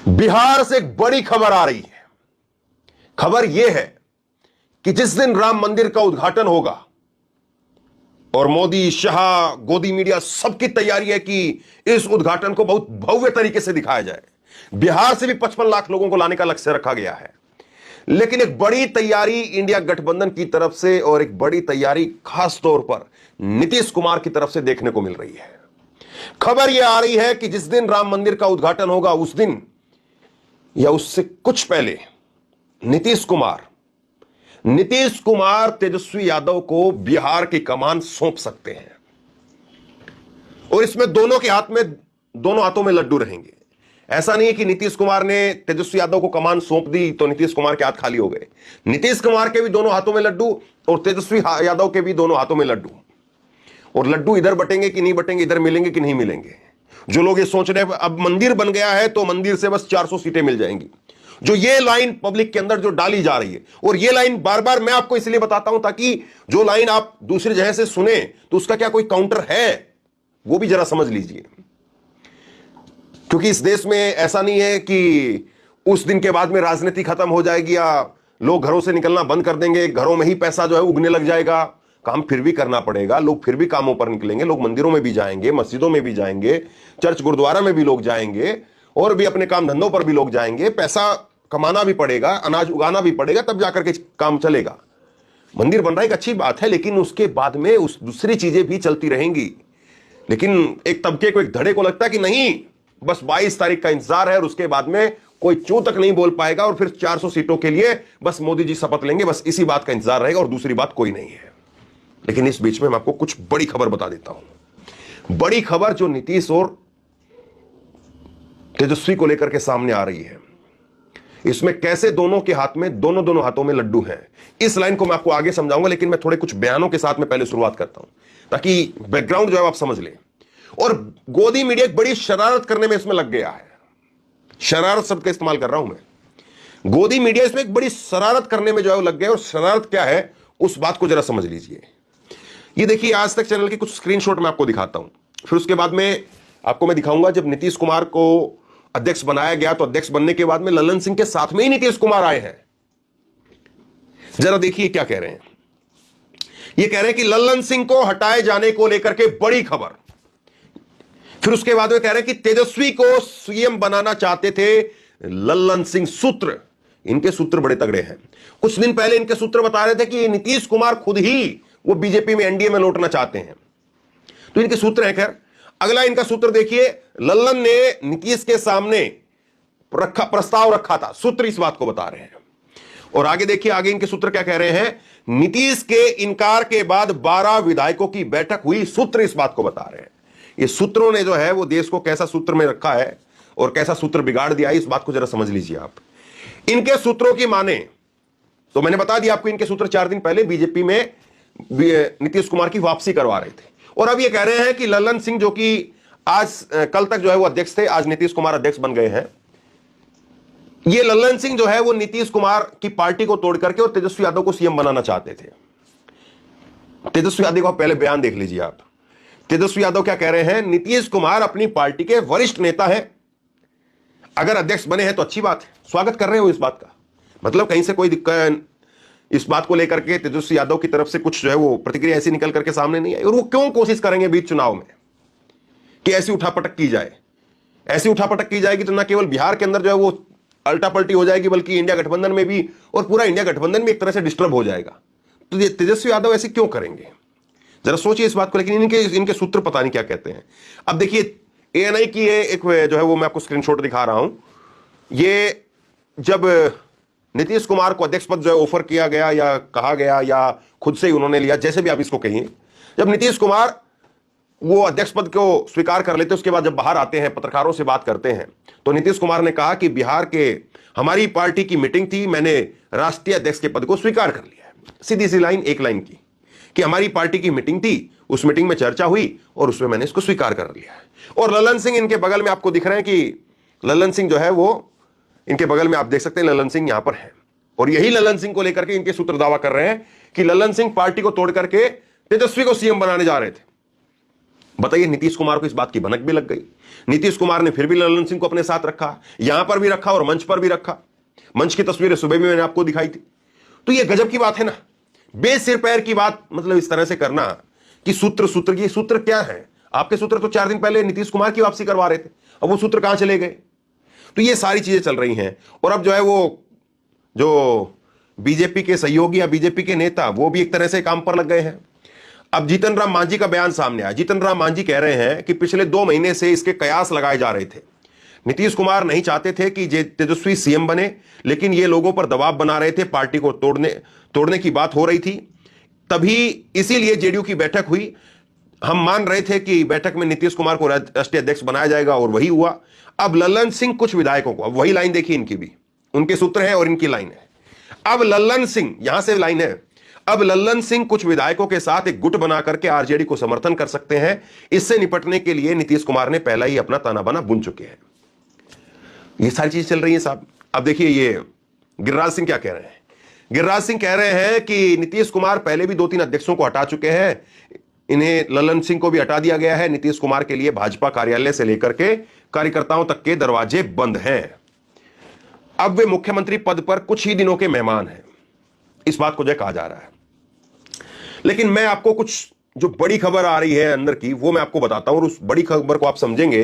बिहार से एक बड़ी खबर आ रही है। खबर यह है कि जिस दिन राम मंदिर का उद्घाटन होगा और मोदी, शाह, गोदी मीडिया सबकी तैयारी है कि इस उद्घाटन को बहुत भव्य तरीके से दिखाया जाए। बिहार से भी 55 लाख लोगों को लाने का लक्ष्य रखा गया है। लेकिन एक बड़ी तैयारी इंडिया गठबंधन की तरफ से और एक बड़ी तैयारी खास तौर पर नीतीश कुमार की तरफ से देखने को मिल रही है। खबर यह आ रही है कि जिस दिन राम मंदिर का उद्घाटन होगा उस दिन या उससे कुछ पहले नीतीश कुमार तेजस्वी यादव को बिहार की कमान सौंप सकते हैं और इसमें दोनों हाथों में लड्डू रहेंगे। ऐसा नहीं है कि नीतीश कुमार ने तेजस्वी यादव को कमान सौंप दी तो नीतीश कुमार के हाथ खाली हो गए। नीतीश कुमार के भी दोनों हाथों में लड्डू और तेजस्वी यादव के भी दोनों हाथों में लड्डू। और लड्डू इधर बटेंगे कि नहीं बटेंगे, इधर मिलेंगे कि नहीं मिलेंगे। जो लोग ये सोच रहे हैं अब मंदिर बन गया है तो मंदिर से बस 400 सीटें मिल जाएंगी, जो ये लाइन पब्लिक के अंदर जो डाली जा रही है, और ये लाइन बार बार मैं आपको इसलिए बताता हूं ताकि जो लाइन आप दूसरी जगह से सुने तो उसका क्या कोई काउंटर है वो भी जरा समझ लीजिए। क्योंकि इस देश में ऐसा नहीं है कि उस दिन के बाद में राजनीति खत्म हो जाएगी या लोग घरों से निकलना बंद कर देंगे, घरों में ही पैसा जो है उगने लग जाएगा। काम फिर भी करना पड़ेगा, लोग फिर भी कामों पर निकलेंगे, लोग मंदिरों में भी जाएंगे, मस्जिदों में भी जाएंगे, चर्च गुरुद्वारा में भी लोग जाएंगे और भी अपने काम धंधों पर भी लोग जाएंगे। पैसा कमाना भी पड़ेगा, अनाज उगाना भी पड़ेगा, तब जाकर के काम चलेगा। मंदिर बन रहा है एक अच्छी बात है, लेकिन उसके बाद में उस दूसरी चीजें भी चलती रहेंगी। लेकिन एक तबके को, एक धड़े को लगता है कि नहीं, बस 22 तारीख का इंतजार है और उसके बाद में कोई चू तक नहीं बोल पाएगा और फिर 400 सीटों के लिए बस मोदी जी शपथ लेंगे, बस इसी बात का इंतजार रहेगा और दूसरी बात कोई नहीं है। लेकिन इस बीच में मैं आपको कुछ बड़ी खबर बता देता हूं। बड़ी खबर जो नीतीश और तेजस्वी को लेकर के सामने आ रही है। इसमें कैसे दोनों के हाथ में, दोनों हाथों में लड्डू हैं, इस लाइन को मैं आपको आगे समझाऊंगा। लेकिन मैं थोड़े कुछ बयानों के साथ में पहले शुरुआत करता हूं ताकि बैकग्राउंड जो है आप समझ लें। और गोदी मीडिया एक बड़ी शरारत करने में इसमें लग गया है। शरारत शब्द का इस्तेमाल कर रहा हूं मैं। गोदी मीडिया इसमें एक बड़ी शरारत करने में जो है लग गया। और शरारत क्या है उस बात को जरा समझ लीजिए। ये देखिए, आज तक चैनल के कुछ स्क्रीनशॉट मैं आपको दिखाता हूं, फिर उसके बाद में आपको मैं दिखाऊंगा जब नीतीश कुमार को अध्यक्ष बनाया गया तो अध्यक्ष बनने के बाद में लल्लन सिंह के साथ में ही नीतीश कुमार आए हैं। जरा देखिए क्या कह रहे हैं। ये कह रहे हैं कि लल्लन सिंह को हटाए जाने को लेकर के बड़ी खबर। फिर उसके बाद में कह रहे हैं कि तेजस्वी को सीएम बनाना चाहते थे लल्लन सिंह। सूत्र, इनके सूत्र बड़े तगड़े हैं। कुछ दिन पहले इनके सूत्र बता रहे थे कि नीतीश कुमार खुद ही वो बीजेपी में, एनडीए में लौटना चाहते हैं। तो इनके सूत्र है। खैर, अगला इनका सूत्र देखिए। लल्लन ने नीतीश के सामने प्रस्ताव रखा था, सूत्र इस बात को बता रहे हैं। और आगे देखिए, आगे इनके सूत्र क्या कह रहे हैं। नीतीश के इनकार के बाद 12 विधायकों की बैठक हुई, सूत्र इस बात को बता रहे हैं। ये सूत्रों ने जो है वो देश को कैसा सूत्र में रखा है और कैसा सूत्र बिगाड़ दिया है, इस बात को जरा समझ लीजिए आप। इनके सूत्रों की माने तो मैंने बता दिया आपको, इनके सूत्र 4 दिन पहले बीजेपी में नीतीश कुमार की वापसी करवा रहे थे। और अब ये कह रहे हैं कि लल्लन सिंह, जो कि आज कल तक जो है वो अध्यक्ष थे, आज नीतीश कुमार अध्यक्ष बन गए हैं। ये लल्लन सिंह जो है वो नीतीश कुमार की पार्टी को तोड़ करके और तेजस्वी यादव को सीएम बनाना चाहते थे। तेजस्वी यादव का पहले बयान देख लीजिए आप। तेजस्वी यादव क्या कह रहे हैं। नीतीश कुमार अपनी पार्टी के वरिष्ठ नेता हैं, अगर अध्यक्ष बने हैं तो अच्छी बात है, स्वागत कर रहे हो इस बात का। मतलब कहीं से कोई दिक्कत इस बात को लेकर के तेजस्वी यादव की तरफ से कुछ जो है वो प्रतिक्रिया ऐसी निकल करके सामने नहीं आई। और वो क्यों कोशिश करेंगे बीच चुनाव में कि ऐसी उठापटक की जाए। ऐसी उठापटक की जाएगी तो ना केवल बिहार के अंदर जो है वो अल्टा पलटी हो जाएगी, बल्कि इंडिया गठबंधन में भी, और पूरा इंडिया गठबंधन भी एक तरह से डिस्टर्ब हो जाएगा। तो ये तेजस्वी यादव ऐसे क्यों करेंगे, जरा सोचिए इस बात को। लेकिन इनके सूत्र पता नहीं क्या कहते हैं। अब देखिए, एएनआई की एक जो है वो मैं आपको स्क्रीनशॉट दिखा रहा हूं। ये जब नीतीश कुमार को अध्यक्ष पद जो है ऑफर किया गया या कहा गया या खुद से ही उन्होंने लिया, जैसे भी आप इसको कहिए, जब नीतीश कुमार वो अध्यक्ष पद को स्वीकार कर लेते, उसके बाद जब बाहर आते हैं, पत्रकारों से बात करते हैं, तो नीतीश कुमार ने कहा कि बिहार के हमारी पार्टी की मीटिंग थी, मैंने राष्ट्रीय अध्यक्ष के पद को स्वीकार कर लिया है। सीधी सी लाइन, एक लाइन की, कि हमारी पार्टी की मीटिंग थी, उस मीटिंग में चर्चा हुई और उसमें मैंने इसको स्वीकार कर लिया है। और लल्लन सिंह इनके बगल में आपको दिख रहे हैं कि लल्लन सिंह जो है वो इनके बगल में आप देख सकते हैं, लल्लन सिंह यहां पर है। और यही लल्लन सिंह को लेकर के इनके सूत्र दावा कर रहे हैं कि लल्लन सिंह पार्टी को तोड़ करके तेजस्वी को सीएम बनाने जा रहे थे। बताइए, नीतीश कुमार को इस बात की भनक भी लग गई। नीतीश कुमार ने फिर भी लल्लन सिंह को अपने साथ रखा, यहां पर भी रखा और मंच पर भी रखा। मंच की तस्वीरें सुबह भी मैंने आपको दिखाई थी। तो यह गजब की बात है ना, बेसिर पैर की बात, मतलब इस तरह से करना कि सूत्र ये सूत्र क्या है? आपके सूत्र तो 4 दिन पहले नीतीश कुमार की वापसी करवा रहे थे, अब वो सूत्र कहां चले गए? तो ये सारी चीजें चल रही हैं। और अब जो है वो जो बीजेपी के सहयोगी या बीजेपी के नेता, वो भी एक तरह से काम पर लग गए हैं। अब जीतन राम मांझी का बयान सामने आया। जीतन राम मांझी कह रहे हैं कि पिछले 2 महीने से इसके कयास लगाए जा रहे थे। नीतीश कुमार नहीं चाहते थे कि तेजस्वी सीएम बने, लेकिन ये लोगों पर दबाव बना रहे थे, पार्टी को तोड़ने की बात हो रही थी, तभी इसीलिए जेडीयू की बैठक हुई। हम मान रहे थे कि बैठक में नीतीश कुमार को राष्ट्रीय अध्यक्ष बनाया जाएगा और वही हुआ। अब लल्लन सिंह कुछ विधायकों को, अब वही लाइन देखिए, इनकी भी, उनके सूत्र है और इनकी लाइन है। अब लल्लन सिंह, यहां से लाइन है, अब लल्लन सिंह कुछ विधायकों के साथ एक गुट बना करके आरजेडी को समर्थन कर सकते हैं। इससे निपटने के लिए नीतीश कुमार ने पहला ही अपना ताना बाना बुन चुके हैं। ये सारी चीज चल रही है साहब। अब देखिए ये गिरिराज सिंह क्या कह रहे हैं। गिरिराज सिंह कह रहे हैं कि नीतीश कुमार पहले भी 2-3 अध्यक्षों को हटा चुके हैं, इन्हें लल्लन सिंह को भी हटा दिया गया है। नीतीश कुमार के लिए भाजपा कार्यालय से लेकर के कार्यकर्ताओं तक के दरवाजे बंद हैं। अब वे मुख्यमंत्री पद पर कुछ ही दिनों के मेहमान हैं, इस बात को जो कहा जा रहा है। लेकिन मैं आपको कुछ जो बड़ी खबर आ रही है अंदर की, वो मैं आपको बताता हूं, और उस बड़ी खबर को आप समझेंगे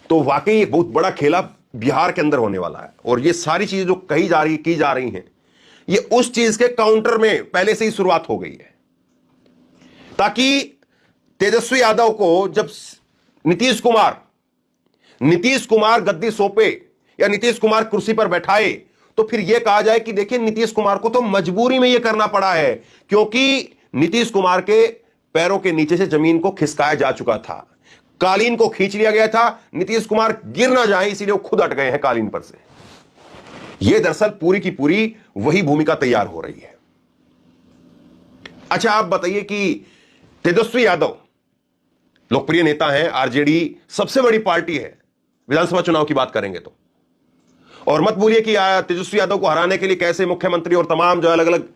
तो वाकई बहुत बड़ा खेला बिहार के अंदर होने वाला है। और ये सारी चीजें जो की जा रही हैं, ये उस चीज के काउंटर में पहले से ही शुरुआत हो गई है, ताकि तेजस्वी यादव को जब नीतीश कुमार गद्दी सौंपे या नीतीश कुमार कुर्सी पर बैठाए, तो फिर यह कहा जाए कि देखिए नीतीश कुमार को तो मजबूरी में यह करना पड़ा है, क्योंकि नीतीश कुमार के पैरों के नीचे से जमीन को खिसकाया जा चुका था, कालीन को खींच लिया गया था। नीतीश कुमार गिर ना जाए इसीलिए वो खुद हट गए हैं कालीन पर से। यह दरअसल पूरी की पूरी वही भूमिका तैयार हो रही है। अच्छा, आप बताइए कि तेजस्वी यादव लोकप्रिय नेता हैं, आरजेडी सबसे बड़ी पार्टी है विधानसभा चुनाव की बात करेंगे तो। और मत भूलिए कि तेजस्वी यादव को हराने के लिए कैसे मुख्यमंत्री और तमाम जो अलग अलग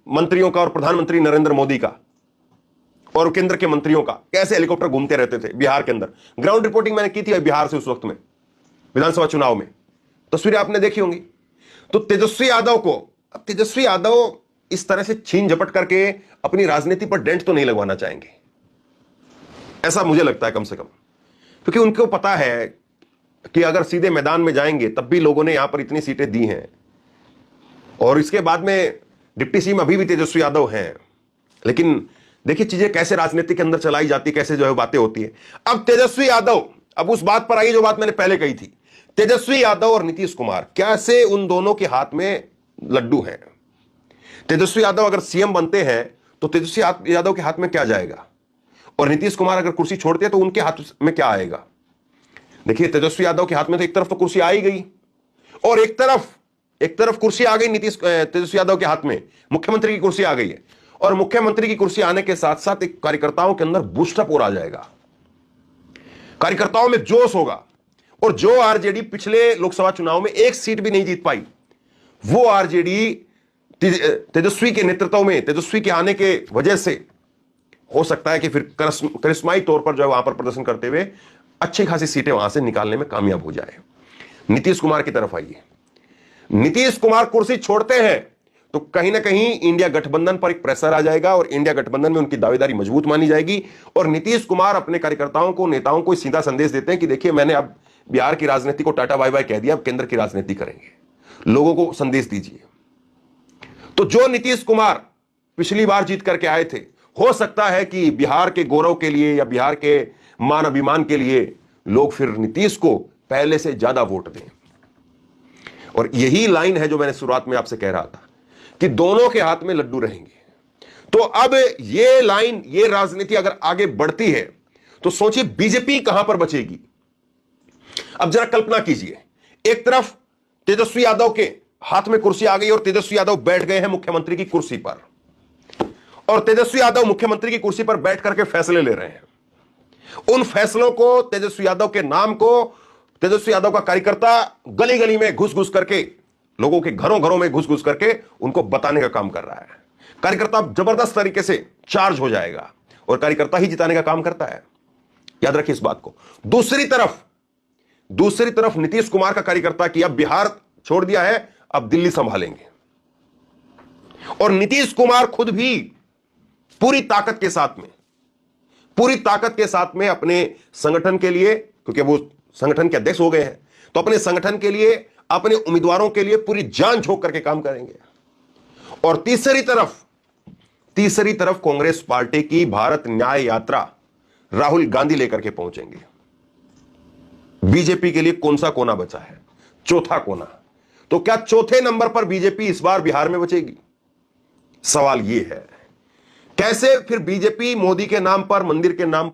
मंत्रियों का और प्रधानमंत्री नरेंद्र मोदी का और केंद्र के मंत्रियों का कैसे हेलीकॉप्टर घूमते रहते थे बिहार के अंदर। ग्राउंड रिपोर्टिंग मैंने की थी बिहार से उस वक्त में, विधानसभा चुनाव में, तस्वीरें आपने देखी होंगी। तो तेजस्वी यादव इस तरह से छीन झपट करके अपनी राजनीति पर डेंट तो नहीं लगवाना चाहेंगे, ऐसा मुझे लगता है कम से कम, क्योंकि उनको पता है कि अगर सीधे मैदान में जाएंगे तब भी लोगों ने यहां पर इतनी सीटें दी हैं, और इसके बाद में डिप्टी सीएम अभी भी तेजस्वी यादव हैं। लेकिन देखिए चीजें कैसे राजनीति के अंदर चलाई जाती, कैसे जो है बातें होती है। अब तेजस्वी यादव, अब उस बात पर आई जो बात मैंने पहले कही थी, तेजस्वी यादव और नीतीश कुमार कैसे उन दोनों के हाथ में लड्डू हैं। तेजस्वी यादव अगर सीएम बनते हैं तो तेजस्वी यादव के हाथ में क्या जाएगा, और नीतीश कुमार अगर कुर्सी छोड़ते हैं तो उनके हाथ में क्या आएगा। देखिए तेजस्वी यादव के हाथ में तो एक तरफ तो कुर्सी आ ही गई, और एक तरफ कुर्सी आ गई तेजस्वी यादव के हाथ में मुख्यमंत्री की कुर्सी आ गई है। और मुख्यमंत्री की कुर्सी आने के साथ साथ एक कार्यकर्ताओं के अंदर बूस्टअप और आ जाएगा, कार्यकर्ताओं में जोश होगा। और जो आरजेडी पिछले लोकसभा चुनाव में एक सीट भी नहीं जीत पाई, वो आरजेडी तेजस्वी के नेतृत्व में, तेजस्वी के आने के वजह से हो सकता है कि फिर करिश्माई तौर पर जो है वहां पर प्रदर्शन करते हुए अच्छी खासी सीटें वहां से निकालने में कामयाब हो जाए। नीतीश कुमार की तरफ आइए। नीतीश कुमार कुर्सी छोड़ते हैं तो कहीं ना कहीं इंडिया गठबंधन पर एक प्रेशर आ जाएगा, और इंडिया गठबंधन में उनकी दावेदारी मजबूत मानी जाएगी। और नीतीश कुमार अपने कार्यकर्ताओं को, नेताओं को सीधा संदेश देते हैं कि देखिए मैंने अब बिहार की राजनीति को टाटा बाय बाय कह दिया, अब केंद्र की राजनीति करेंगे, लोगों को संदेश दीजिए। तो जो नीतीश कुमार पिछली बार जीत करके आए थे, हो सकता है कि बिहार के गौरव के लिए या बिहार के मान अभिमान के लिए लोग फिर नीतीश को पहले से ज्यादा वोट दें। और यही लाइन है जो मैंने शुरुआत में आपसे कह रहा था कि दोनों के हाथ में लड्डू रहेंगे। तो अब ये लाइन, ये राजनीति अगर आगे बढ़ती है तो सोचिए बीजेपी कहां पर बचेगी। अब जरा कल्पना कीजिए, एक तरफ तेजस्वी यादव के हाथ में कुर्सी आ गई और तेजस्वी यादव बैठ गए हैं मुख्यमंत्री की कुर्सी पर, और तेजस्वी यादव मुख्यमंत्री की कुर्सी पर बैठ करके फैसले ले रहे हैं। उन फैसलों को, तेजस्वी यादव के नाम को, तेजस्वी यादव का कार्यकर्ता गली गली में घुस घुस करके, लोगों के घरों घरों में घुस घुस करके उनको बताने का काम कर रहा है। कार्यकर्ता जबरदस्त तरीके से चार्ज हो जाएगा और कार्यकर्ता ही जिताने का काम करता है, याद रखिए इस बात को। दूसरी तरफ नीतीश कुमार का कार्यकर्ता कि अब बिहार छोड़ दिया है, अब दिल्ली संभालेंगे, और नीतीश कुमार खुद भी पूरी ताकत के साथ में अपने संगठन के लिए, क्योंकि वो संगठन के अध्यक्ष हो गए हैं, तो अपने संगठन के लिए, अपने उम्मीदवारों के लिए पूरी जान झोंक करके काम करेंगे। और तीसरी तरफ कांग्रेस पार्टी की भारत न्याय यात्रा राहुल गांधी लेकर के पहुंचेंगे। बीजेपी के लिए कौन सा कोना बचा है? चौथा कोना। तो क्या चौथे नंबर पर बीजेपी इस बार बिहार में बचेगी? सवाल यह है। कैसे फिर बीजेपी मोदी के नाम पर, मंदिर के नाम